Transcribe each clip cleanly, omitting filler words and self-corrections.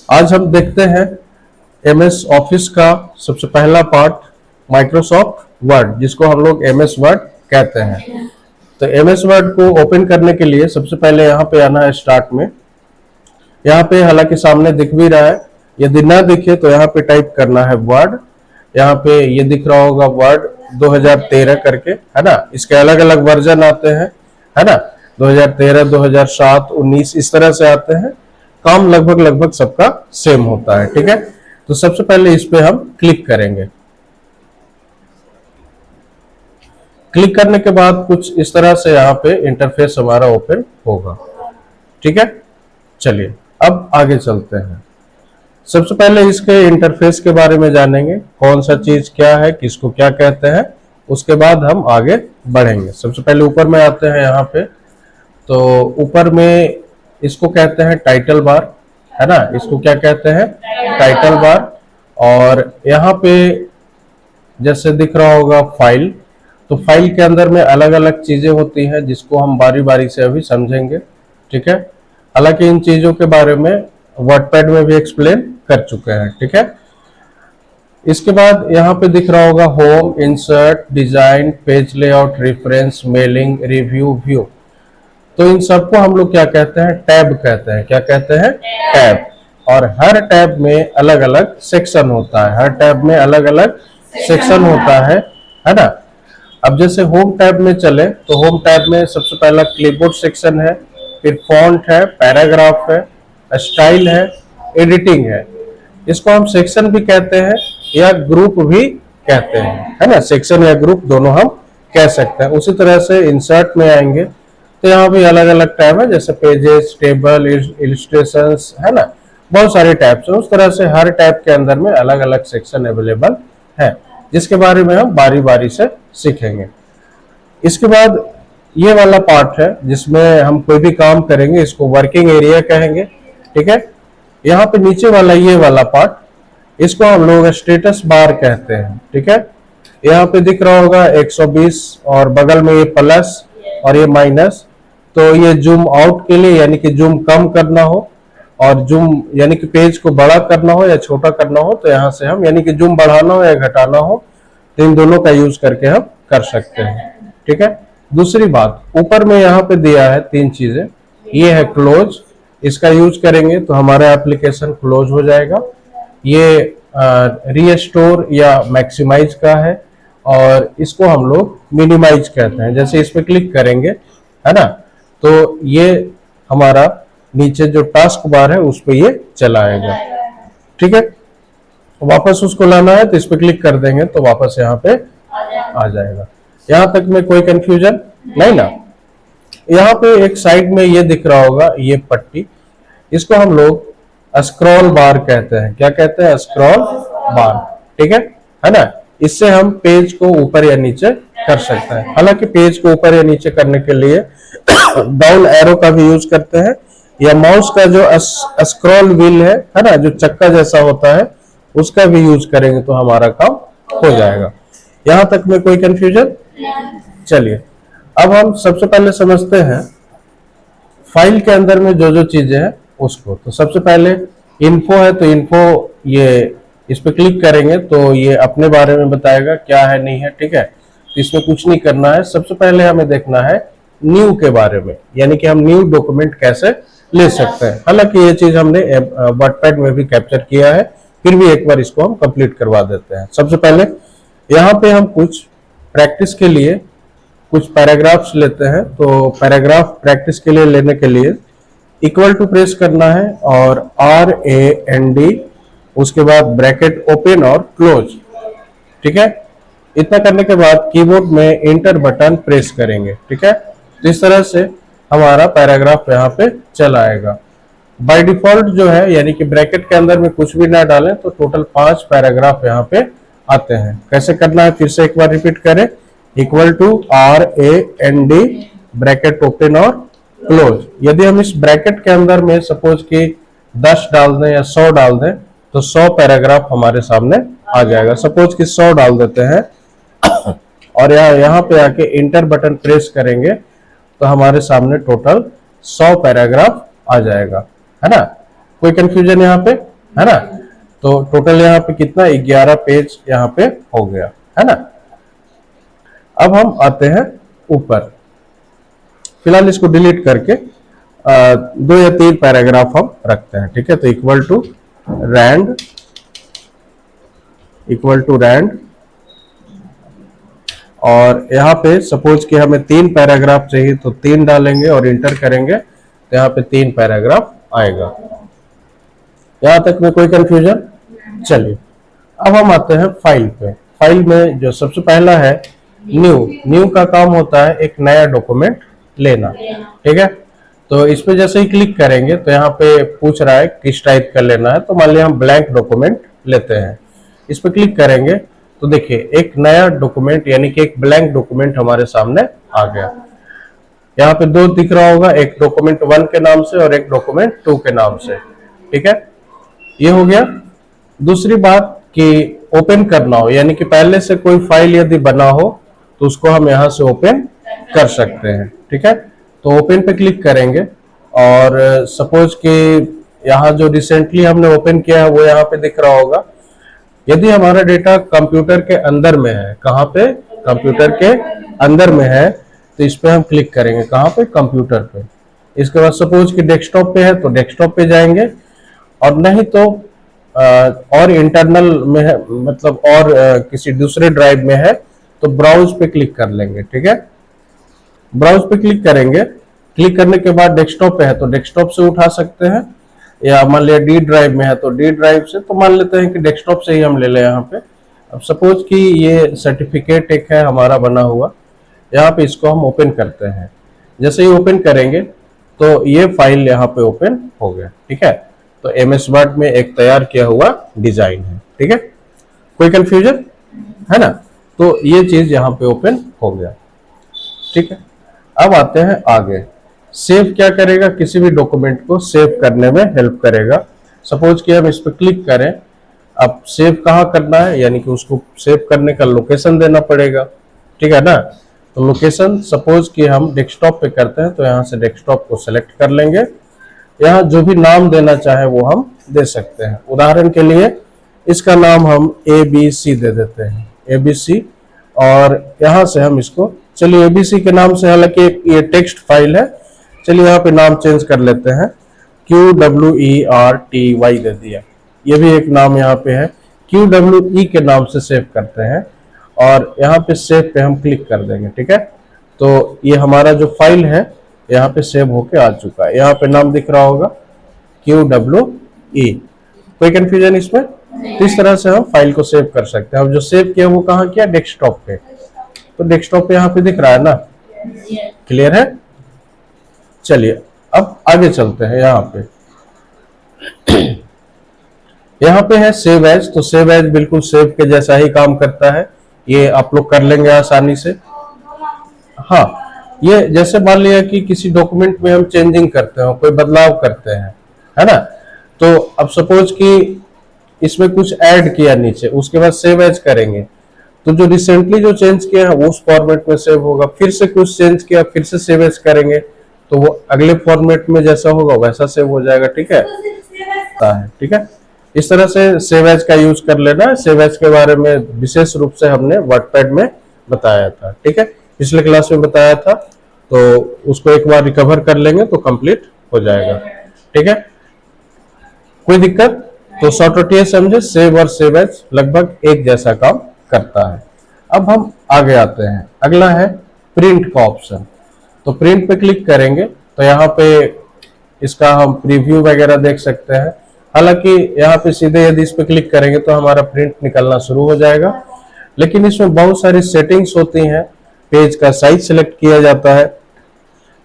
आज हम देखते हैं एमएस ऑफिस का सबसे पहला पार्ट, माइक्रोसॉफ्ट वर्ड, जिसको हम लोग एमएस वर्ड कहते हैं। तो एमएस वर्ड को ओपन करने के लिए सबसे पहले यहाँ पे आना है स्टार्ट में। यहाँ पे हालांकि सामने दिख भी रहा है, यदि ना दिखे तो यहाँ पे टाइप करना है वर्ड। यहाँ पे ये दिख रहा होगा वर्ड 2013 करके, है ना। इसके अलग अलग वर्जन आते हैं, है ना। 2013, 2007, 19 इस तरह से आते हैं। काम लगभग लगभग सबका सेम होता है, ठीक है। तो सबसे पहले इस पे हम क्लिक करेंगे। क्लिक करने के बाद कुछ इस तरह से यहाँ पे इंटरफेस हमारा ओपन होगा, ठीक है। चलिए अब आगे चलते हैं। सबसे पहले इसके इंटरफेस के बारे में जानेंगे, कौन सा चीज क्या है, किसको क्या कहते हैं, उसके बाद हम आगे बढ़ेंगे। सबसे पहले ऊपर में आते हैं यहाँ पे। तो ऊपर में इसको कहते हैं टाइटल बार, है ना। इसको क्या कहते हैं? Title bar. और यहाँ पे जैसे दिख रहा होगा फाइल, तो फाइल के अंदर में अलग अलग चीजें होती हैं जिसको हम बारी बारी से अभी समझेंगे, ठीक है। हालांकि इन चीजों के बारे में वर्डपैड में भी एक्सप्लेन कर चुके हैं, ठीक है। इसके बाद यहाँ पे दिख रहा होगा home, insert, design, page layout, reference, mailing, review, view. तो इन सबको हम लोग क्या कहते हैं? टैब कहते हैं। क्या कहते हैं? टैब। और हर टैब में अलग अलग सेक्शन होता है, हर टैब में अलग अलग सेक्शन होता है ना। अब जैसे होम टैब में चले तो होम टैब में सबसे पहला क्लिपबोर्ड सेक्शन है, फिर फॉन्ट है, पैराग्राफ है, स्टाइल है, एडिटिंग है। इसको हम सेक्शन भी कहते हैं या ग्रुप भी कहते हैं, है ना। सेक्शन या ग्रुप दोनों हम कह सकते हैं। उसी तरह से इंसर्ट में आएंगे तो यहाँ भी अलग अलग टैब है, जैसे पेजेस, टेबल, इलिस्ट्रेशंस, है ना। बहुत सारे टैब्स हैं। उस तरह से हर टैब के अंदर में अलग अलग सेक्शन अवेलेबल है, जिसके बारे में हम बारी बारी से सीखेंगे। इसके बाद ये वाला पार्ट है जिसमें हम कोई भी काम करेंगे, इसको वर्किंग एरिया कहेंगे, ठीक है। यहाँ पे नीचे वाला ये वाला पार्ट, इसको हम लोग स्टेटस बार कहते हैं, ठीक है। यहाँ पे दिख रहा होगा 120 और बगल में ये प्लस और ये माइनस। तो ये जूम आउट के लिए, यानी कि जूम कम करना हो, और जूम यानी कि पेज को बड़ा करना हो या छोटा करना हो, तो यहाँ से हम यानी कि जूम बढ़ाना हो या घटाना हो, तो इन दोनों का यूज करके हम कर सकते हैं, ठीक है। दूसरी बात, ऊपर में यहाँ पे दिया है 3 चीजें। ये है क्लोज, इसका यूज करेंगे तो हमारा एप्लीकेशन क्लोज हो जाएगा। ये रीस्टोर या मैक्सिमाइज का है, और इसको हम लोग मिनिमाइज कहते हैं। जैसे इस पे क्लिक करेंगे, है ना, तो ये हमारा नीचे जो टास्क बार है उस पे ये चला आएगा, ठीक है। वापस उसको लाना है तो इस पे क्लिक कर देंगे तो वापस यहाँ पे आ जाएगा। यहाँ तक में कोई कंफ्यूजन नहीं ना। यहाँ पे एक साइड में ये दिख रहा होगा, ये पट्टी, इसको हम लोग स्क्रॉल बार कहते हैं। क्या कहते हैं? स्क्रॉल बार, ठीक है ना। इससे हम पेज को ऊपर या नीचे कर सकते हैं। हालांकि पेज को ऊपर या नीचे करने के लिए डाउन एरो का भी यूज करते हैं, या माउस का जो स्क्रॉल व्हील है ना, जो चक्का जैसा होता है, उसका भी यूज करेंगे तो हमारा काम हो जाएगा। यहाँ तक में कोई कंफ्यूजन? चलिए अब हम सबसे पहले समझते हैं फाइल के अंदर में जो जो चीजें हैं उसको। तो सबसे पहले इन्फो है, तो इन्फो ये इस पे क्लिक करेंगे तो ये अपने बारे में बताएगा क्या है नहीं है, ठीक है। तो इसमें कुछ नहीं करना है। सबसे पहले हमें देखना है न्यू के बारे में, यानी कि हम न्यू डॉक्यूमेंट कैसे ले सकते हैं। हालांकि ये चीज हमने वर्डपैड में भी कैप्चर किया है, फिर भी एक बार इसको हम कंप्लीट करवा देते हैं। सबसे पहले यहाँ पे हम कुछ प्रैक्टिस के लिए कुछ पैराग्राफ्स लेते हैं। तो पैराग्राफ प्रैक्टिस के लिए लेने के लिए इक्वल टू प्रेस करना है और RAND, उसके बाद ब्रैकेट ओपन और क्लोज, ठीक है। इतना करने के बाद कीबोर्ड में एंटर बटन प्रेस करेंगे, ठीक है। तो इस तरह से हमारा पैराग्राफ यहाँ पे चला आएगा। बाय डिफॉल्ट जो है, यानी कि ब्रैकेट के अंदर में कुछ भी ना डालें तो टोटल 5 पैराग्राफ यहाँ पे आते हैं। कैसे करना है फिर से एक बार रिपीट करें। Equal to RAND bracket open और क्लोज। यदि हम इस ब्रैकेट के अंदर में सपोज कि 10 डाल दें या 100 डाल दें तो 100 पैराग्राफ हमारे सामने आ जाएगा। सपोज कि 100 डाल देते हैं और यहाँ पे आके इंटर बटन प्रेस करेंगे तो हमारे सामने टोटल 100 पैराग्राफ आ जाएगा, है ना। कोई कंफ्यूजन यहाँ पे? है ना। तो टोटल यहाँ पे कितना 11 पेज यहाँ पे हो गया, है ना। अब हम आते हैं ऊपर, फिलहाल इसको डिलीट करके 2 या 3 पैराग्राफ हम रखते हैं, ठीक है। तो इक्वल टू रैंड और यहाँ पे सपोज कि हमें 3 पैराग्राफ चाहिए तो 3 डालेंगे और इंटर करेंगे तो यहाँ पे 3 पैराग्राफ आएगा। यहां तक में कोई कंफ्यूजन? चलिए अब हम आते हैं फाइल पे। फाइल में जो सबसे पहला है न्यू का काम होता है एक नया डॉक्यूमेंट लेना, ठीक है। तो इस पे जैसे ही क्लिक करेंगे तो यहाँ पे पूछ रहा है किस टाइप का लेना है, तो मान लिया हम ब्लैंक डॉक्यूमेंट लेते हैं। इस पे क्लिक करेंगे तो देखिए एक नया डॉक्यूमेंट यानी कि एक ब्लैंक डॉक्यूमेंट हमारे सामने आ गया। यहाँ पे 2 दिख रहा होगा, एक डॉक्यूमेंट 1 के नाम से और एक डॉक्यूमेंट 2 के नाम से, ठीक है। ये हो गया। दूसरी बात कि ओपन करना हो, यानी कि पहले से कोई फाइल यदि बना हो तो उसको हम यहां से ओपन कर सकते हैं, ठीक है। तो ओपन पे क्लिक करेंगे और सपोज कि यहाँ जो रिसेंटली हमने ओपन किया है वो यहाँ पे दिख रहा होगा। यदि हमारा डेटा कंप्यूटर के अंदर में है, कहाँ पे? कंप्यूटर के अंदर में है, तो इस पे हम क्लिक करेंगे, कहाँ पे? कंप्यूटर पे। इसके बाद सपोज कि डेस्कटॉप पे है तो डेस्कटॉप पे जाएंगे, और नहीं तो और इंटरनल में है, मतलब और किसी दूसरे ड्राइव में है तो ब्राउज पे क्लिक कर लेंगे, ठीक है। ब्राउज पे क्लिक करेंगे, क्लिक करने के बाद डेस्कटॉप पे है तो डेस्कटॉप से उठा सकते हैं, या मान लिया डी ड्राइव में है तो डी ड्राइव से, तो मान लेते हैं कि डेस्कटॉप से ही हम ले लें यहाँ पे। अब सपोज कि ये सर्टिफिकेट एक है हमारा बना हुआ, यहाँ पे इसको हम ओपन करते हैं। जैसे ही ओपन करेंगे तो ये फाइल यहाँ पे ओपन हो गया, ठीक है। तो एमएस वर्ड में एक तैयार किया हुआ डिजाइन है, ठीक है। कोई कंफ्यूजन है ना? तो ये चीज यहाँ पे ओपन हो गया, ठीक है। अब आते हैं आगे। सेव क्या करेगा? किसी भी डॉक्यूमेंट को सेव करने में हेल्प करेगा। सपोज कि हम इस पर क्लिक करें, अब सेव कहाँ करना है, यानी कि उसको सेव करने का लोकेशन देना पड़ेगा, ठीक है ना। तो लोकेशन सपोज कि हम डेस्कटॉप पे करते हैं तो यहाँ से डेस्कटॉप को सेलेक्ट कर लेंगे। यहाँ जो भी नाम देना चाहे वो हम दे सकते हैं। उदाहरण के लिए इसका नाम हम ABC दे देते हैं, ABC। और यहाँ से हम इसको, चलिए ABC के नाम से, हालांकि ये टेक्स्ट फाइल है, चलिए यहाँ पे नाम चेंज कर लेते हैं, QWERTY दे दिया। ये भी एक नाम यहाँ पे है, QWE के नाम से सेव करते हैं और यहाँ पे सेव पे हम क्लिक कर देंगे, ठीक है। तो ये हमारा जो फाइल है यहाँ पे सेव होके आ चुका है। यहाँ पे नाम दिख रहा होगा QWE। कोई कंफ्यूजन इसमें? तो इस तरह से हम फाइल को सेव कर सकते हैं। अब जो सेव किया वो कहाँ किया? डेस्कटॉप पे। तो डेस्कटॉप पे यहाँ पे दिख रहा है ना, क्लियर है? चलिए अब आगे चलते हैं। यहाँ पे है सेव एज। तो सेव एज बिल्कुल सेव के जैसा ही काम करता है, ये आप लोग कर लेंगे आसानी से। हाँ, ये जैसे मान लिया कि किसी डॉक्यूमेंट में हम चेंजिंग करते हो, कोई बदलाव करते हैं, है ना। तो अब सपोज कि इसमें कुछ ऐड किया नीचे, उसके बाद सेव एज करेंगे तो जो रिसेंटली जो चेंज किया है वो उस फॉर्मेट में सेव होगा। फिर से कुछ चेंज किया, फिर से सेव एज करेंगे तो वो अगले फॉर्मेट में जैसा होगा वैसा सेव हो जाएगा, ठीक है। ठीक है, इस तरह से सेव एज का यूज कर लेना है। सेव एज के बारे में विशेष रूप से हमने वर्डपैड में बताया था, ठीक है, पिछले क्लास में बताया था। तो उसको एक बार रिकवर कर लेंगे तो कंप्लीट हो जाएगा, ठीक है। कोई दिक्कत? तो शॉर्टकट ये समझे, सेव और सेव एज लगभग एक जैसा काम करता है। अब हम आगे आते हैं, अगला है प्रिंट का ऑप्शन। तो प्रिंट पे क्लिक करेंगे तो यहाँ पे इसका हम प्रीव्यू वगैरह देख सकते हैं। हालांकि यहाँ पे सीधे यदि इस पे क्लिक करेंगे तो हमारा प्रिंट निकलना शुरू हो जाएगा, लेकिन इसमें बहुत सारी सेटिंग्स होती हैं। पेज का साइज सिलेक्ट किया जाता है,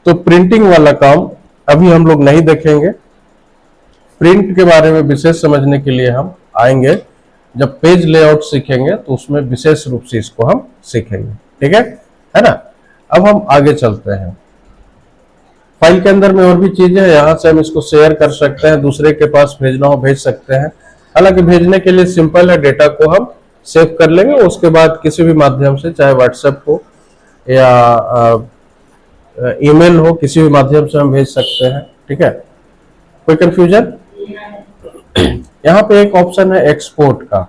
तो प्रिंटिंग वाला काम अभी हम लोग नहीं देखेंगे। प्रिंट के बारे में विशेष समझने के लिए हम आएंगे, जब पेज लेआउट सीखेंगे तो उसमें विशेष रूप से इसको हम सीखेंगे, ठीक है ना। अब हम आगे चलते हैं। फाइल के अंदर में और भी चीजें हैं, यहाँ से हम इसको शेयर कर सकते हैं, दूसरे के पास भेजना हो भेज सकते हैं। हालांकि भेजने के लिए सिंपल है, डेटा को हम सेव कर लेंगे, उसके बाद किसी भी माध्यम से, चाहे व्हाट्सएप हो या ईमेल हो, किसी भी माध्यम से हम भेज सकते हैं, ठीक है। कोई कंफ्यूजन? यहाँ पे एक ऑप्शन है एक्सपोर्ट का।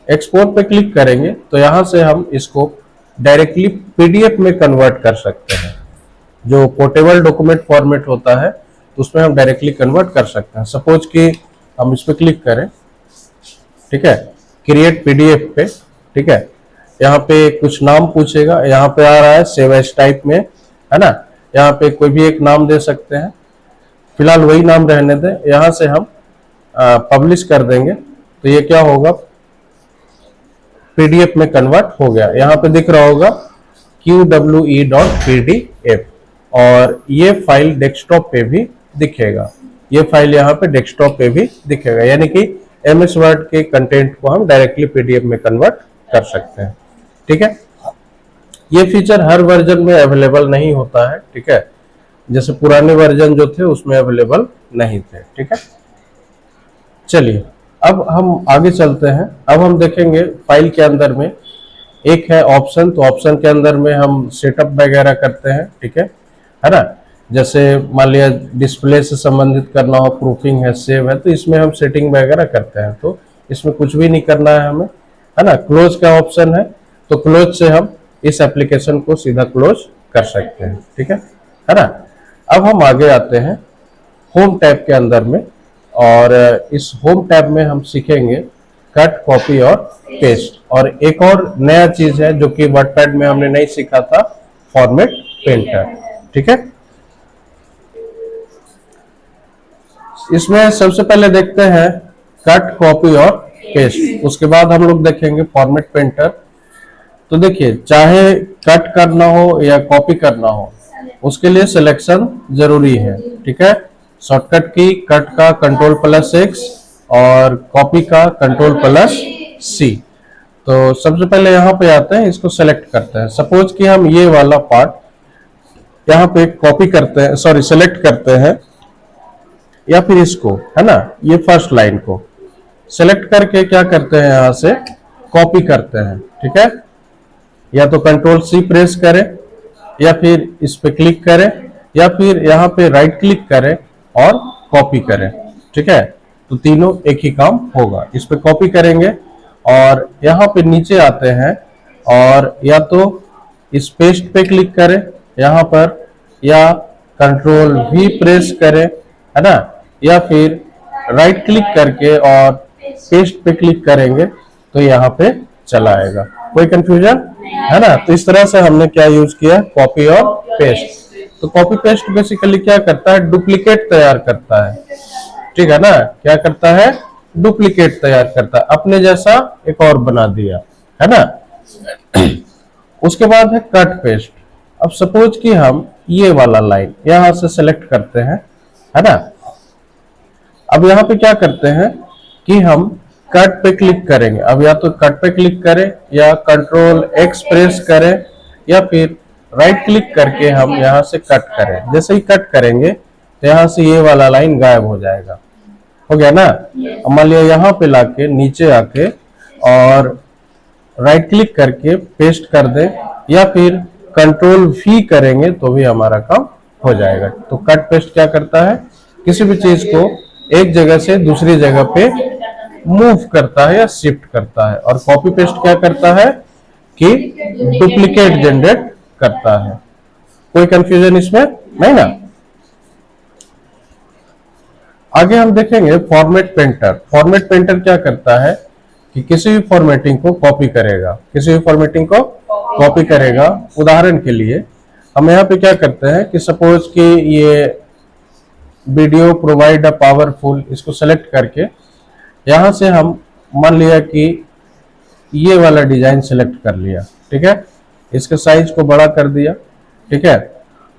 एक्सपोर्ट पे क्लिक करेंगे तो यहाँ से हम इसको डायरेक्टली पीडीएफ में कन्वर्ट कर सकते हैं। जो पोर्टेबल डॉक्यूमेंट फॉर्मेट होता है तो उसमें हम डायरेक्टली कन्वर्ट कर सकते हैं। सपोज कि हम इस पे क्लिक करें, ठीक है, क्रिएट पीडीएफ पे, ठीक है, यहाँ पे कुछ नाम पूछेगा, यहाँ पे आ रहा है सेव एज टाइप में, है ना। यहाँ पे कोई भी एक नाम दे सकते हैं, फिलहाल वही नाम रहने दें। यहाँ से हम पब्लिश कर देंगे तो ये क्या होगा, पीडीएफ में कन्वर्ट हो गया। यहाँ पे दिख रहा होगा qwe.pdf और ये फाइल डेस्कटॉप पे भी दिखेगा। ये फाइल यहाँ पे डेस्कटॉप पे भी दिखेगा, यानी कि एमएस वर्ड के कंटेंट को हम डायरेक्टली पीडीएफ में कन्वर्ट कर सकते हैं। ठीक है, ये फीचर हर वर्जन में अवेलेबल नहीं होता है। ठीक है, जैसे पुराने वर्जन जो थे उसमें अवेलेबल नहीं थे। ठीक है, चलिए अब हम आगे चलते हैं। अब हम देखेंगे फाइल के अंदर में एक है ऑप्शन, तो ऑप्शन के अंदर में हम सेटअप वगैरह करते हैं। ठीक है ना। जैसे मान लिया डिस्प्ले से संबंधित करना हो, प्रूफिंग है, सेव है, तो इसमें हम सेटिंग वगैरह करते हैं। तो इसमें कुछ भी नहीं करना है हमें, है ना। क्लोज का ऑप्शन है तो क्लोज से हम इस एप्लीकेशन को सीधा क्लोज कर सकते हैं। ठीक है ना। अब हम आगे आते हैं होम टैब के अंदर में, और इस होम टैब में हम सीखेंगे कट, कॉपी और पेस्ट। और एक और नया चीज है जो कि वर्डपैड में हमने नहीं सीखा था, फॉर्मेट पेंटर। ठीक है, इसमें सबसे पहले देखते हैं कट, कॉपी और पेस्ट, उसके बाद हम लोग देखेंगे फॉर्मेट पेंटर। तो देखिए, चाहे कट करना हो या कॉपी करना हो, उसके लिए सिलेक्शन जरूरी है। ठीक है, शॉर्टकट की कट का Ctrl+X और कॉपी का Ctrl+C। तो सबसे पहले यहाँ पे आते हैं, इसको सेलेक्ट करते हैं। सपोज कि हम ये वाला पार्ट यहाँ पे कॉपी करते हैं, सॉरी सेलेक्ट करते हैं, या फिर इसको, है ना, ये फर्स्ट लाइन को सेलेक्ट करके क्या करते हैं, यहाँ से कॉपी करते हैं। ठीक है, या तो Ctrl+C प्रेस करें, या फिर इस पे क्लिक करें, या फिर यहाँ पे राइट क्लिक करें और कॉपी करें। ठीक है, तो तीनों एक ही काम होगा। इस पे कॉपी करेंगे और यहाँ पे नीचे आते हैं, और या तो इस पेस्ट पे क्लिक करें यहाँ पर, या Ctrl+V प्रेस करें, है ना, या फिर राइट क्लिक करके और पेस्ट पे क्लिक करेंगे तो यहाँ पे चला आएगा। कोई कंफ्यूजन है ना। तो इस तरह से हमने क्या यूज किया, कॉपी और पेस्ट। तो कॉपी पेस्ट बेसिकली क्या करता है, डुप्लीकेट तैयार करता है। ठीक है ना, क्या करता है, डुप्लीकेट तैयार करता है, अपने जैसा एक और बना दिया, है ना। उसके बाद है कट पेस्ट। अब सपोज कि हम ये वाला लाइन यहां से सेलेक्ट करते हैं, है ना। अब यहाँ पे क्या करते हैं कि हम कट पे क्लिक करेंगे। अब या तो कट पे क्लिक करें, या Ctrl+X प्रेस करें, या फिर राइट क्लिक करके हम यहाँ से कट करें। जैसे ही कट करेंगे तो यहाँ से ये वाला लाइन गायब हो जाएगा। हो गया ना। अब मान लिया यहाँ पे लाके नीचे आके और राइट क्लिक करके पेस्ट कर दें, या फिर Ctrl+V करेंगे तो भी हमारा काम हो जाएगा। तो कट पेस्ट क्या करता है, किसी भी चीज को एक जगह से दूसरी जगह पे मूव करता है या शिफ्ट करता है। और कॉपी पेस्ट क्या करता है कि डुप्लीकेट जनरेट करता है। कोई कंफ्यूजन इसमें नहीं ना। आगे हम देखेंगे फॉर्मेट पेंटर। फॉर्मेट पेंटर क्या करता है कि किसी भी फॉर्मेटिंग को कॉपी करेगा, किसी भी फॉर्मेटिंग को कॉपी करेगा। उदाहरण के लिए हम यहाँ पे क्या करते हैं कि सपोज कि ये वीडियो प्रोवाइड अ पावरफुल, इसको सेलेक्ट करके यहाँ से हम मान लिया कि ये वाला डिजाइन सेलेक्ट कर लिया। ठीक है, इसके साइज को बड़ा कर दिया। ठीक है,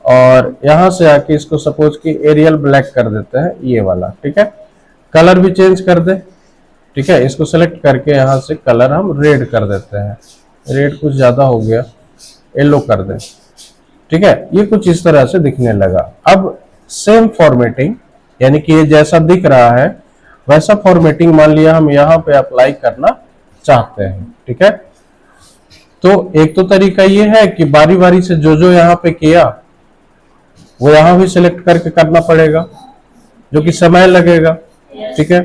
और यहाँ से आके इसको सपोज कि एरियल ब्लैक कर देते हैं, ये वाला। ठीक है, कलर भी चेंज कर दे। ठीक है, इसको सेलेक्ट करके यहाँ से कलर हम रेड कर देते हैं, रेड कुछ ज्यादा हो गया, येलो कर दे। ठीक है, ये कुछ इस तरह से दिखने लगा। अब सेम फॉर्मेटिंग, यानी कि ये जैसा दिख रहा है वैसा फॉर्मेटिंग मान लिया हम यहाँ पे अप्लाई करना चाहते हैं। ठीक है, तो एक तो तरीका ये है कि बारी बारी से जो जो यहाँ पे किया वो यहाँ भी सिलेक्ट करके करना पड़ेगा, जो कि समय लगेगा। ठीक है,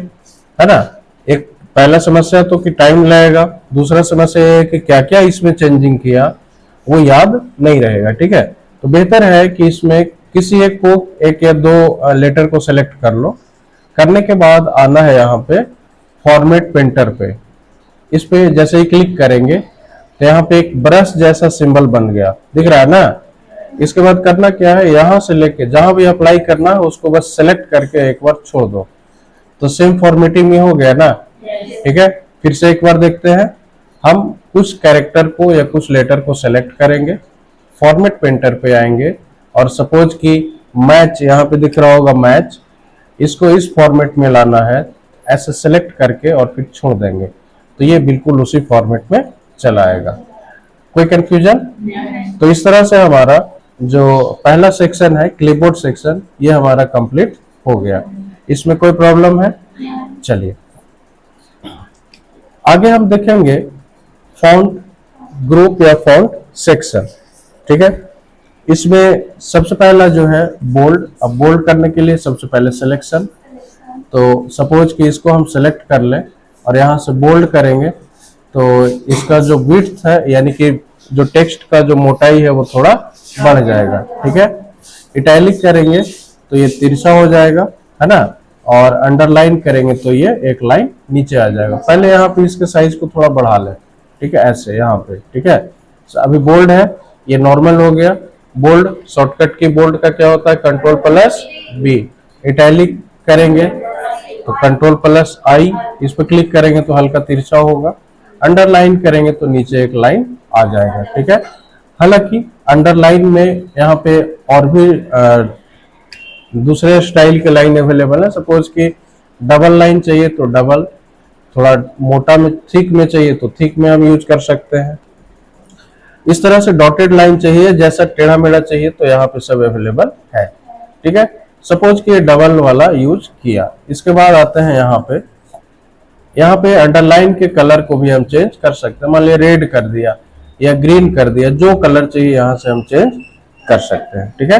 है ना। एक पहला समस्या तो कि टाइम लगेगा, दूसरा समस्या ये है कि क्या क्या इसमें चेंजिंग किया वो याद नहीं रहेगा। ठीक है, तो बेहतर है कि इसमें किसी एक को, एक या दो लेटर को सेलेक्ट कर लो। करने के बाद आना है यहाँ पे फॉर्मेट पेंटर पे। इस पे जैसे ही क्लिक करेंगे तो यहाँ पे एक ब्रश जैसा सिंबल बन गया, दिख रहा है ना। इसके बाद करना क्या है, यहाँ से लेके जहां भी अप्लाई करना है उसको बस सेलेक्ट करके एक बार छोड़ दो, तो सेम फॉर्मेटिंग में हो गया ना। ठीक है, फिर से एक बार देखते हैं। हम कुछ कैरेक्टर को या कुछ लेटर को सेलेक्ट करेंगे, फॉर्मेट पेंटर पे आएंगे और सपोज कि मैच यहाँ पे दिख रहा होगा, मैच, इसको इस फॉर्मेट में लाना है, ऐसे सेलेक्ट करके और फिर छोड़ देंगे तो ये बिल्कुल उसी फॉर्मेट में चला आएगा। कोई कंफ्यूजन? तो इस तरह से हमारा जो पहला सेक्शन है क्लिपबोर्ड सेक्शन, ये हमारा कंप्लीट हो गया। इसमें कोई प्रॉब्लम है? चलिए आगे हम देखेंगे फॉन्ट ग्रुप या फॉन्ट सेक्शन। ठीक है, इसमें सबसे पहला जो है बोल्ड। अब बोल्ड करने के लिए सबसे पहले सिलेक्शन, तो सपोज कि इसको हम सेलेक्ट कर लें और यहाँ से बोल्ड करेंगे तो इसका जो विड्थ है यानी कि जो टेक्स्ट का जो मोटाई है वो थोड़ा बढ़ जाएगा। ठीक है, इटैलिक करेंगे तो ये तिरछा हो जाएगा, है ना, और अंडरलाइन करेंगे तो ये एक लाइन नीचे आ जाएगा। पहले यहाँ पे इसके साइज को थोड़ा बढ़ा लें। ठीक है, ऐसे यहाँ पे। ठीक है, अभी बोल्ड है, ये नॉर्मल हो गया। बोल्ड शॉर्टकट की बोल्ड का क्या होता है, Ctrl+B। इटैलिक करेंगे तो Ctrl+I, इस पर क्लिक करेंगे तो हल्का तिरछा होगा। अंडरलाइन करेंगे तो नीचे एक लाइन आ जाएगा। ठीक है, हालांकि अंडरलाइन में यहाँ पे और भी दूसरे स्टाइल के लाइन अवेलेबल है। सपोज कि डबल लाइन चाहिए तो डबल, थोड़ा मोटा में थिक में चाहिए तो थिक में हम यूज कर सकते हैं। इस तरह से डॉटेड लाइन चाहिए, जैसा टेढ़ा मेढ़ा चाहिए तो यहाँ पे सब अवेलेबल है। ठीक है, सपोज कि डबल वाला यूज किया। इसके बाद आते हैं यहाँ पे अंडरलाइन के कलर को भी हम चेंज कर सकते हैं। मान लिया रेड कर दिया या ग्रीन कर दिया, जो कलर चाहिए यहाँ से हम चेंज कर सकते हैं। ठीक है,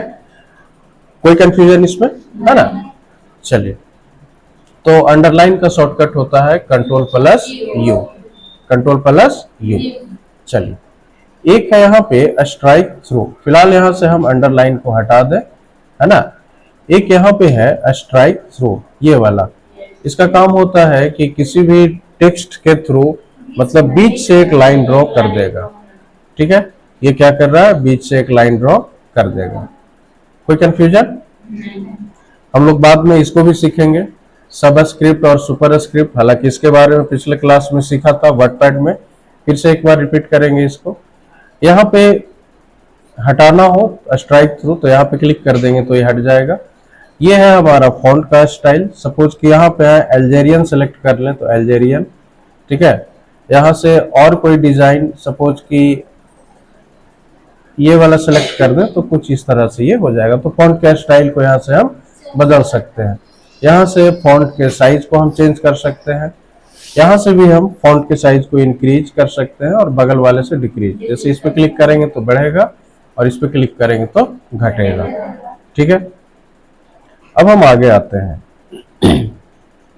कोई कंफ्यूजन इसमें है ना। चलिए, तो अंडरलाइन का शॉर्टकट होता है Ctrl+U, Ctrl+U। चलिए, एक है यहाँ पे स्ट्राइक थ्रू। फिलहाल यहाँ से हम अंडरलाइन को हटा दें, है ना। एक यहाँ पे है स्ट्राइक थ्रू, ये वाला। इसका काम होता है कि किसी भी टेक्स्ट के थ्रू मतलब बीच से एक लाइन ड्रॉ कर देगा। ठीक है, ये क्या कर रहा है, बीच से एक लाइन ड्रॉ कर देगा। कोई कंफ्यूजन? हम लोग बाद में इसको भी सीखेंगे, सबस्क्रिप्ट और सुपरस्क्रिप्ट। हालांकि इसके बारे में पिछले क्लास में सीखा था वर्डपैड में, फिर से एक बार रिपीट करेंगे इसको। यहाँ पे हटाना हो स्ट्राइक थ्रू तो यहाँ पे क्लिक कर देंगे तो ये हट जाएगा। ये है हमारा फॉन्ट का स्टाइल। सपोज कि यहाँ पे है अल्जेरियन, सेलेक्ट कर लें तो अल्जेरियन। ठीक है, यहाँ से और कोई डिजाइन, सपोज कि ये वाला सेलेक्ट कर दें तो कुछ इस तरह से ये हो जाएगा। तो फॉन्ट के स्टाइल को यहाँ से हम बदल सकते हैं। यहाँ से फॉन्ट के साइज को हम चेंज कर सकते हैं। यहाँ से भी हम फॉन्ट के साइज को इंक्रीज कर सकते हैं और बगल वाले से डिक्रीज। जैसे इस पे क्लिक करेंगे तो बढ़ेगा और इस पे क्लिक करेंगे तो घटेगा। ठीक है, अब हम आगे आते हैं।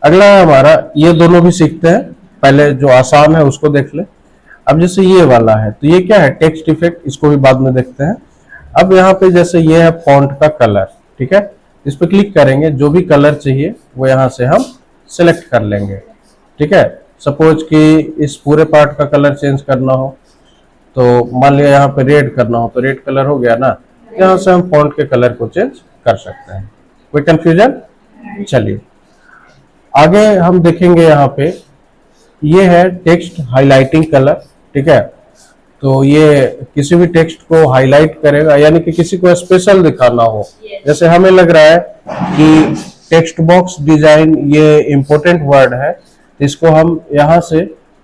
अगला है हमारा, ये दोनों भी सीखते हैं। पहले जो आसान है उसको देख ले। अब जैसे ये वाला है तो ये क्या है, टेक्स्ट इफेक्ट, इसको भी बाद में देखते हैं। अब यहाँ पे जैसे ये है फॉन्ट का कलर। ठीक है, इस पे क्लिक करेंगे, जो भी कलर चाहिए वो यहाँ से हम सिलेक्ट कर लेंगे। ठीक है, सपोज कि इस पूरे पार्ट का कलर चेंज करना हो तो मान लिया यहाँ पे रेड करना हो तो रेड कलर हो गया ना। यहाँ से हम फॉन्ट के कलर को चेंज कर सकते हैं। कोई कंफ्यूजन? चलिए आगे हम देखेंगे। यहाँ पे ये है टेक्स्ट हाइलाइटिंग कलर। ठीक है, तो ये किसी भी टेक्स्ट को हाईलाइट करेगा, यानी कि किसी को स्पेशल दिखाना हो। जैसे हमें लग रहा है कि टेक्स्ट बॉक्स डिजाइन ये इंपॉर्टेंट वर्ड है, इसको हम यहाँ से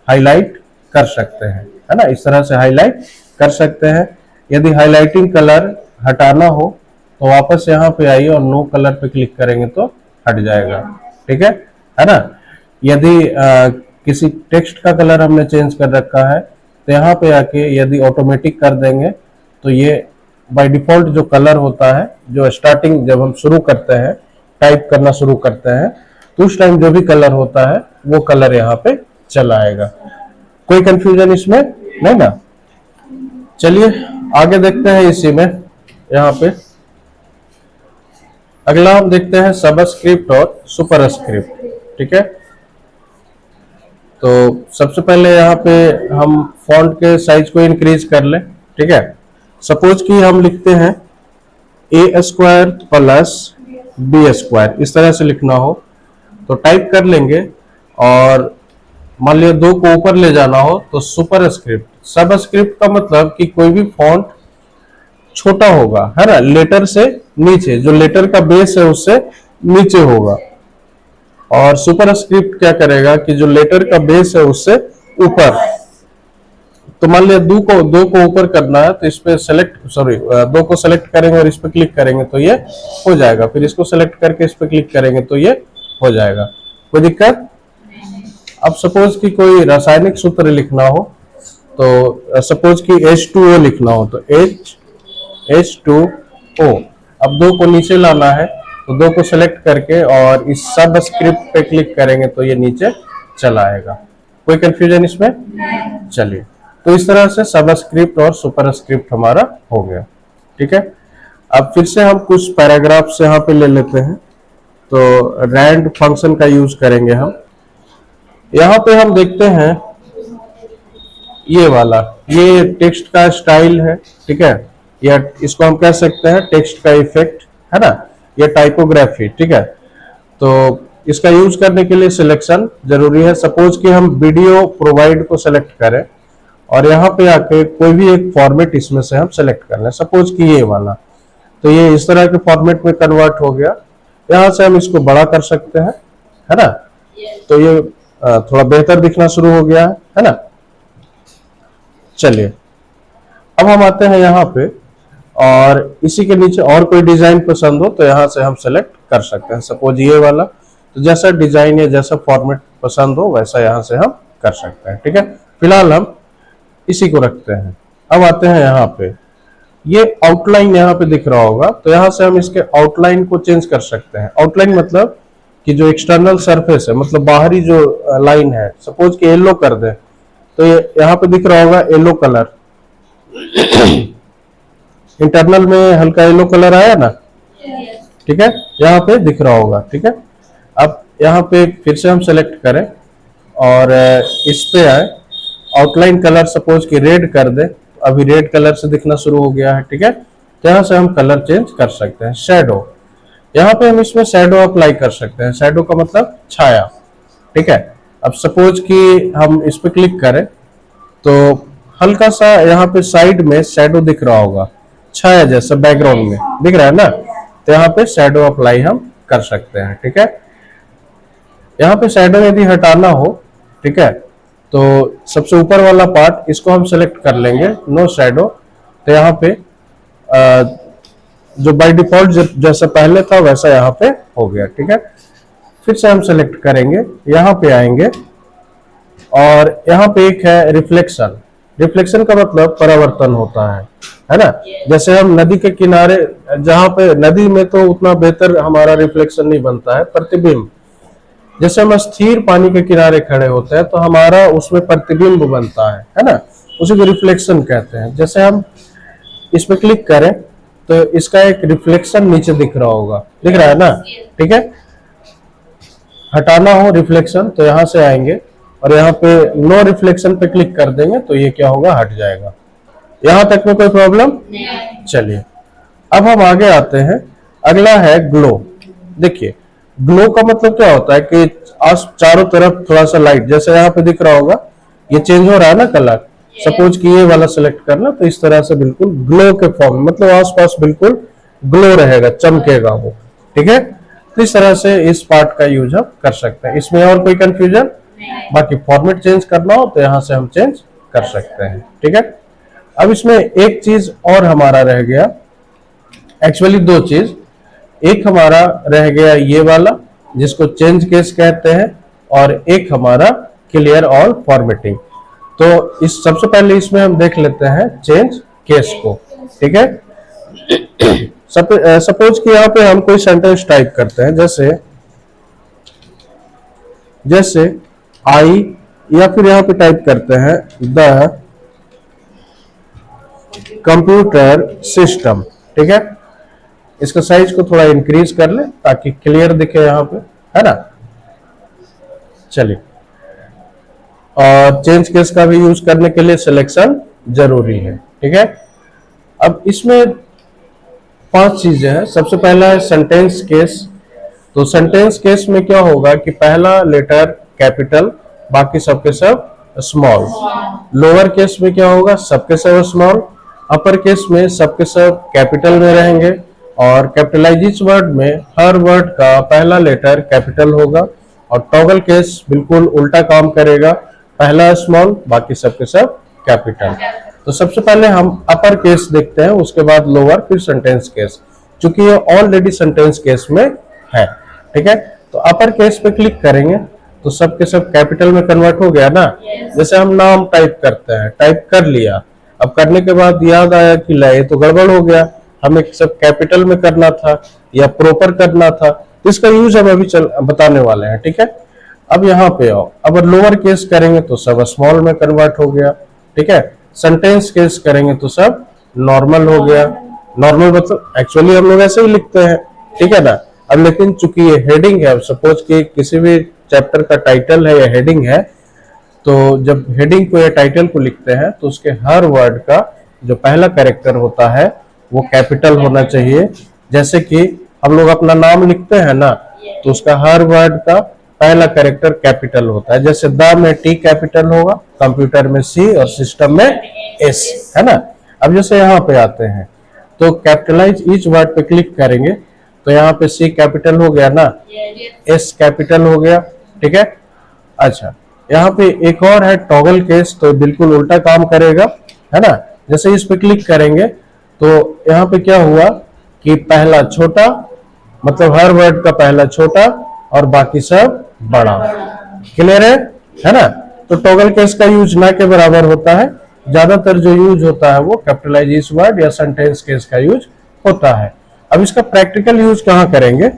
हाईलाइट कर सकते हैं, है ना। इस तरह से हाईलाइट कर सकते हैं। यदि हाईलाइटिंग कलर हटाना हो तो वापस यहाँ पे आइए और नो कलर पे क्लिक करेंगे तो हट जाएगा। ठीक है ना। यदि किसी टेक्स्ट का कलर हमने चेंज कर रखा है तो यहाँ पे आके यदि ऑटोमेटिक कर देंगे तो ये बाय डिफॉल्ट जो कलर होता है, जो स्टार्टिंग जब हम शुरू करते हैं टाइप करना शुरू करते हैं तो उस टाइम जो भी कलर होता है वो कलर यहाँ पे चला आएगा। कोई कंफ्यूजन इसमें नहीं ना? चलिए आगे देखते हैं इसी में। यहाँ पे अगला हम देखते हैं सबस्क्रिप्ट और सुपरस्क्रिप्ट। ठीक है, तो सबसे पहले यहाँ पे हम फॉन्ट के साइज को इंक्रीज कर लें। ठीक है, सपोज कि हम लिखते हैं ए स्क्वायर प्लस बी स्क्वायर, इस तरह से लिखना हो तो टाइप कर लेंगे, और मान लिया 2 को ऊपर ले जाना हो तो सुपरस्क्रिप्ट। सबस्क्रिप्ट का मतलब कि कोई भी फॉन्ट छोटा होगा, है ना, लेटर से नीचे, जो लेटर का बेस है उससे नीचे होगा। और सुपरस्क्रिप्ट क्या करेगा कि जो लेटर का बेस है उससे ऊपर। तो मान लिया 2 को ऊपर करना है तो इस पे सेलेक्ट 2 को सेलेक्ट करेंगे और इस पे क्लिक करेंगे तो ये हो जाएगा। फिर इसको सेलेक्ट करके इस पे क्लिक करेंगे तो ये हो जाएगा। कोई दिक्कत? अब सपोज कि कोई रासायनिक सूत्र लिखना हो, तो सपोज कि H2O लिखना हो तो H2O। अब 2 को नीचे लाना है तो 2 को सेलेक्ट करके और इस सब स्क्रिप्ट पे क्लिक करेंगे तो ये नीचे चला आएगा। कोई कंफ्यूजन इसमें? चलिए, तो इस तरह से सबस्क्रिप्ट और सुपरस्क्रिप्ट हमारा हो गया। ठीक है, अब फिर से हम कुछ पैराग्राफ्स यहाँ पे ले लेते हैं। तो रैंड फंक्शन का यूज करेंगे हम। यहाँ पे हम देखते हैं ये वाला, ये टेक्स्ट का स्टाइल है। ठीक है, या इसको हम कह सकते हैं टेक्स्ट का इफेक्ट, है ना, ये टाइपोग्राफी। ठीक है, तो इसका यूज करने के लिए सिलेक्शन जरूरी है। सपोज कि हम वीडियो प्रोवाइड को सेलेक्ट करें और यहाँ पे आके कोई भी एक फॉर्मेट इसमें से हम सेलेक्ट कर लें, सपोज कि ये वाला, तो ये इस तरह के फॉर्मेट में कन्वर्ट हो गया। यहाँ से हम इसको बड़ा कर सकते हैं, है ना, तो ये थोड़ा बेहतर दिखना शुरू हो गया है ना। चलिए अब हम आते हैं यहाँ पे, और इसी के नीचे और कोई डिजाइन पसंद हो तो यहाँ से हम सेलेक्ट कर सकते हैं। सपोज ये वाला, तो जैसा डिजाइन या जैसा फॉर्मेट पसंद हो वैसा यहाँ से हम कर सकते हैं। ठीक है, फिलहाल हम इसी को रखते हैं। अब आते हैं यहाँ पे, ये आउटलाइन यहाँ पे दिख रहा होगा, तो यहाँ से हम इसके आउटलाइन को चेंज कर सकते हैं। आउटलाइन मतलब कि जो एक्सटर्नल सरफेस है, मतलब बाहरी जो लाइन है, सपोज कि येलो कर दे तो ये यहाँ पे दिख रहा होगा येलो कलर। इंटरनल में हल्का येलो कलर आया ना, ठीक है, यहाँ पे दिख रहा होगा। ठीक है, अब यहाँ पे फिर से हम सेलेक्ट करें और इस पे आए, आउटलाइन कलर सपोज कि रेड कर दे, अभी रेड कलर से दिखना शुरू हो गया है। ठीक है, तो यहाँ से हम कलर चेंज कर सकते हैं। शैडो, यहाँ पे हम इसमें शैडो अप्लाई कर सकते हैं। शैडो का मतलब छाया। ठीक है, अब सपोज कि हम इस पे क्लिक करें तो हल्का सा यहाँ पे साइड में शैडो दिख रहा होगा, छाया जैसा बैकग्राउंड में दिख रहा है ना, तो यहाँ पे शैडो अप्लाई हम कर सकते हैं। ठीक है, यहाँ पे शैडो यदि हटाना हो, ठीक है, तो सबसे ऊपर वाला पार्ट इसको हम सेलेक्ट कर लेंगे, नो शैडो। तो यहाँ पे जो बाय डिफॉल्ट जैसा पहले था वैसा यहाँ पे हो गया। ठीक है, फिर से हम सेलेक्ट करेंगे, यहाँ पे आएंगे और यहाँ पे एक है रिफ्लेक्शन। रिफ्लेक्शन का मतलब परावर्तन होता है ना। जैसे हम नदी के किनारे, जहाँ पे नदी में तो उतना बेहतर हमारा रिफ्लेक्शन नहीं बनता है, प्रतिबिंब। जैसे हम स्थिर पानी के किनारे खड़े होते हैं तो हमारा उसमें प्रतिबिंब बनता है ना, उसी को रिफ्लेक्शन कहते हैं। जैसे हम इस पे क्लिक करें तो इसका एक रिफ्लेक्शन नीचे दिख रहा होगा, दिख रहा है ना। ठीक है, हटाना हो रिफ्लेक्शन तो यहाँ से आएंगे और यहाँ पे नो रिफ्लेक्शन पे क्लिक कर देंगे तो ये क्या होगा, हट जाएगा। यहाँ तक में कोई प्रॉब्लम? चलिए अब हम आगे आते हैं। अगला है ग्लो। देखिए ग्लो का मतलब क्या होता है कि चारों तरफ थोड़ा सा लाइट, जैसे यहाँ पे दिख रहा होगा ये चेंज हो रहा है ना कलर। सपोज कि ये वाला सिलेक्ट करना तो इस तरह से बिल्कुल ग्लो के फॉर्म, मतलब आसपास बिल्कुल ग्लो रहेगा, चमकेगा वो। ठीक है, तो इस तरह से इस पार्ट का यूज हम कर सकते हैं। इसमें और कोई कंफ्यूजन? बाकी फॉर्मेट चेंज करना हो तो यहाँ से हम चेंज कर सकते हैं। ठीक है, अब इसमें एक चीज और हमारा रह गया, एक्चुअली 2 चीज। एक हमारा रह गया ये वाला जिसको चेंज केस कहते हैं, और एक हमारा क्लियर ऑल फॉर्मेटिंग। तो इस सबसे पहले इसमें हम देख लेते हैं चेंज केस को। ठीक है, सपोज कि यहाँ पे हम कोई सेंटेंस टाइप करते हैं, जैसे आई, या फिर यहाँ पे टाइप करते हैं द कंप्यूटर सिस्टम। ठीक है, इसका साइज को थोड़ा इंक्रीज कर ले ताकि क्लियर दिखे यहाँ पे, है ना। चलिए, और चेंज केस का भी यूज करने के लिए सिलेक्शन जरूरी है। ठीक है, अब इसमें 5 चीजें हैं। सबसे पहला है सेंटेंस केस। तो सेंटेंस केस में क्या होगा कि पहला लेटर कैपिटल, बाकी सबके सब स्मॉल। लोअर केस में क्या होगा, सबके सब स्मॉल। अपर केस में सबके सब कैपिटल में रहेंगे, और कैपिटलाइज्ड वर्ड में हर वर्ड का पहला लेटर कैपिटल होगा। और टॉगल केस बिल्कुल उल्टा काम करेगा, पहला स्मॉल, बाकी सबके सब कैपिटल। तो सबसे पहले हम अपर केस देखते हैं, उसके बाद लोअर, फिर सेंटेंस केस, क्योंकि ये ऑलरेडी सेंटेंस केस में है। ठीक है, तो अपर केस पे क्लिक करेंगे तो सबके सब कैपिटल में कन्वर्ट हो गया ना। जैसे हम नाम टाइप करते हैं, टाइप कर लिया, अब करने के बाद याद आया कि ये तो गड़बड़ हो गया, हमें सब कैपिटल में करना था या प्रॉपर करना था। तो इसका यूज हम अभी बताने वाले हैं। ठीक है, अब यहाँ पे आओ, अब लोअर केस करेंगे तो सब स्मॉल में कन्वर्ट हो गया। ठीक है, सेंटेंस केस करेंगे तो सब नॉर्मल हो गया। नॉर्मल मतलब एक्चुअली हम लोग ऐसे ही लिखते हैं, ठीक है ना। अब लेकिन चूंकि ये हेडिंग है, सपोज कि किसी भी चैप्टर का टाइटल है या हेडिंग है, तो जब हेडिंग को या टाइटल को लिखते हैं तो उसके हर वर्ड का जो पहला कैरेक्टर होता है वो कैपिटल होना चाहिए। जैसे कि हम लोग अपना नाम लिखते हैं ना, तो उसका हर वर्ड का पहला कैरेक्टर कैपिटल होता है। जैसे द में टी कैपिटल होगा, कंप्यूटर में सी और सिस्टम में एस, है ना। अब जैसे यहाँ पे आते हैं तो कैपिटलाइज ईच वर्ड पे क्लिक करेंगे तो यहाँ पे सी कैपिटल हो गया ना, एस कैपिटल हो गया। ठीक है, अच्छा यहाँ पे एक और है टॉगल केस, तो बिल्कुल उल्टा काम करेगा, है ना। जैसे इस पे क्लिक करेंगे तो यहाँ पे क्या हुआ कि पहला छोटा, मतलब हर वर्ड का पहला छोटा और बाकी सब बड़ा। क्लियर है ना। तो टॉगल केस का यूज ना के बराबर होता है, ज्यादातर जो यूज होता है वो कैपिटलाइज वर्ड या सेंटेंस केस का यूज होता है। अब इसका प्रैक्टिकल यूज कहाँ करेंगे।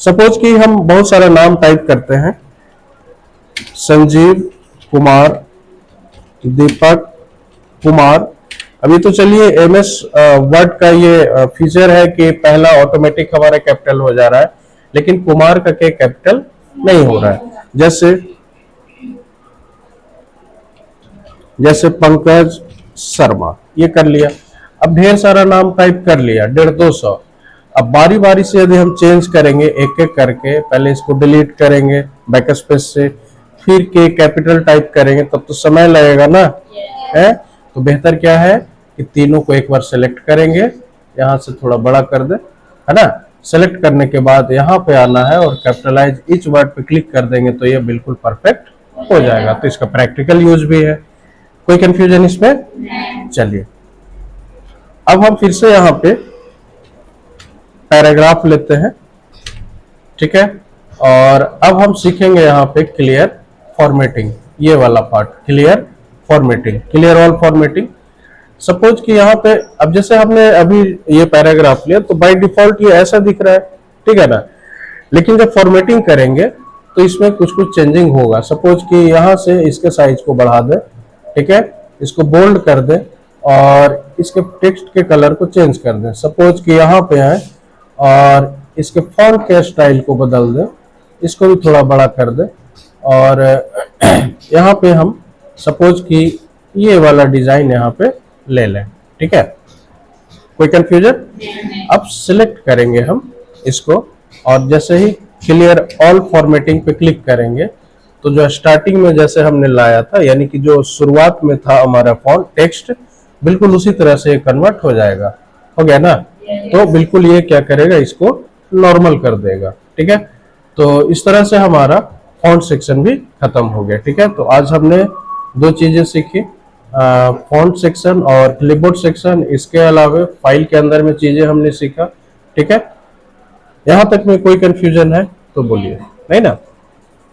सपोज कि हम बहुत सारा नाम टाइप करते हैं, संजीव कुमार, दीपक कुमार। अभी तो चलिए एमएस वर्ड का ये फीचर है कि पहला ऑटोमेटिक हमारा कैपिटल हो जा रहा है, लेकिन कुमार का के कैपिटल नहीं हो रहा है। जैसे पंकज शर्मा, ये कर लिया। अब ढेर सारा नाम टाइप कर लिया, 150-200। अब बारी बारी से यदि हम चेंज करेंगे एक एक करके, पहले इसको डिलीट करेंगे बैकस्पेस से, फिर के कैपिटल टाइप करेंगे, तब तो समय लगेगा ना, है। तो बेहतर क्या है कि तीनों को एक बार सेलेक्ट करेंगे, यहाँ से थोड़ा बड़ा कर दे, है ना। सेलेक्ट करने के बाद यहाँ पे आना है और कैपिटलाइज ईच वर्ड पे क्लिक कर देंगे तो ये बिल्कुल परफेक्ट हो जाएगा। तो इसका प्रैक्टिकल यूज भी है। कोई कंफ्यूजन इसमें। चलिए, अब हम फिर से यहाँ पे पैराग्राफ लेते हैं। ठीक है, और अब हम सीखेंगे यहाँ पे क्लियर फॉर्मेटिंग, ये वाला part, clear formatting, clear all formatting. Suppose कि यहाँ पे अब जैसे हमने अभी ये पैराग्राफ लिया तो बाय डिफॉल्ट ये ऐसा दिख रहा है, ठीक है ना। लेकिन जब फॉर्मेटिंग करेंगे तो इसमें कुछ कुछ चेंजिंग होगा। सपोज कि यहाँ से इसके साइज को बढ़ा दे, ठीक है, इसको बोल्ड कर दे और इसके टेक्स्ट के कलर को चेंज कर दें। सपोज कि यहाँ पे आए और इसके फॉन्ट के स्टाइल को बदल दें, इसको भी थोड़ा बड़ा कर दे, और यहाँ पे हम सपोज कि ये वाला डिजाइन यहाँ पे ले लें। ठीक है, कोई कंफ्यूजन। अब सिलेक्ट करेंगे हम इसको, और जैसे ही क्लियर ऑल फॉर्मेटिंग पे क्लिक करेंगे तो जो स्टार्टिंग में जैसे हमने लाया था, यानी कि जो शुरुआत में था हमारा फॉन्ट टेक्स्ट, बिल्कुल उसी तरह से कन्वर्ट हो जाएगा। हो गया ना। तो बिल्कुल ये क्या करेगा, इसको नॉर्मल कर देगा। ठीक है, तो इस तरह से हमारा फॉन्ट सेक्शन भी खत्म हो गया। ठीक है, तो आज हमने 2 चीजें सीखी, फॉन्ट सेक्शन और क्लिपबोर्ड सेक्शन। इसके अलावा फाइल के अंदर में चीजें हमने सीखा। ठीक है, यहाँ तक में कोई कंफ्यूजन है तो बोलिए, नहीं ना।